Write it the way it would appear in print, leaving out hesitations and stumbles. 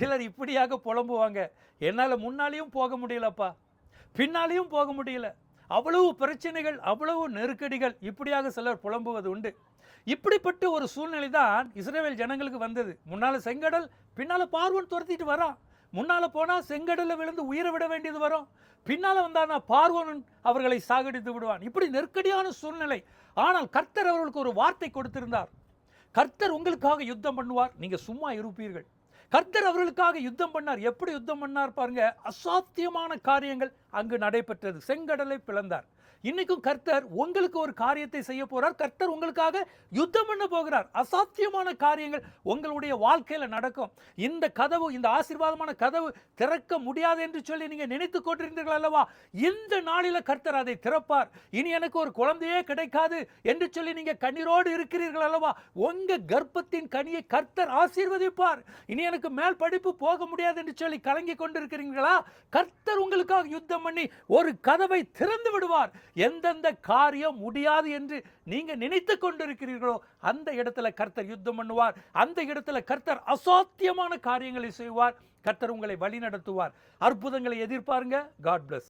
சிலர் இப்படியாக புலம்புவாங்க, என்னால் முன்னாலேயும் போக முடியலப்பா, பின்னாலேயும் போக முடியல, அவ்வளவு பிரச்சனைகள், அவ்வளவு நெருக்கடிகள், இப்படியாக சிலர் புலம்புவது உண்டு. இப்படிப்பட்ட ஒரு சூழ்நிலை தான் இஸ்ரவேல் ஜனங்களுக்கு வந்தது. முன்னால் செங்கடல், பின்னால் பார்வோன் துரத்திட்டு வரான். முன்னால் போனால் செங்கடலில் விழுந்து உயிரை விட வேண்டியது வரும், பின்னால் வந்தானா பார்வோன் அவர்களை சாகடித்து விடுவான். இப்படி நெருக்கடியான சூழ்நிலை. ஆனால் கர்த்தர் அவர்களுக்கு ஒரு வார்த்தை கொடுத்திருந்தார். கர்த்தர் உங்களுக்காக யுத்தம் பண்ணுவார், நீங்கள் சும்மா இருப்பீர்கள். கர்த்தர் அவர்களுக்காக யுத்தம் பண்ணார். எப்படி யுத்தம் பண்ணார் பாருங்க. அசாத்தியமான காரியங்கள் அங்கு நடைபெற்றது. செங்கடலை பிளந்தார். இன்னைக்கும் கர்த்தர் உங்களுக்கு ஒரு காரியத்தை செய்ய போறார். கர்த்தர் உங்களுக்காக யுத்தம் பண்ண போகிறார். அசாத்தியமான காரியங்கள் உங்களுடைய வாழ்க்கையில நடக்கும். இந்த கதவு, இந்த ஆசீர்வாதமான கதவு திறக்க முடியாது என்று சொல்லி நீங்க நினைத்துக் கொண்டிருந்தீர்கள் அல்லவா, இந்த நாளில கர்த்தர் அதை திறப்பார். இனி எனக்கு ஒரு குழந்தையே கிடைக்காது என்று சொல்லி நீங்க கண்ணீரோடு இருக்கிறீர்கள் அல்லவா, உங்க கர்ப்பத்தின் கனியை கர்த்தர் ஆசீர்வதிப்பார். இனி எனக்கு மேல் படிப்பு போக முடியாது என்று சொல்லி கலங்கி கொண்டிருக்கிறீர்களா, கர்த்தர் உங்களுக்காக யுத்தம் பண்ணி ஒரு கதவை திறந்து விடுவார். எந்தெந்த காரியம் முடியாது என்று நீங்க நினைத்துக் கொண்டிருக்கிறீர்களோ அந்த இடத்துல கர்த்தர் யுத்தம் பண்ணுவார். அந்த இடத்துல கர்த்தர் அசாத்தியமான காரியங்களை செய்வார். கர்த்தர் உங்களை வழி நடத்துவார். அற்புதங்களை எதிர்பாருங்க. God plus.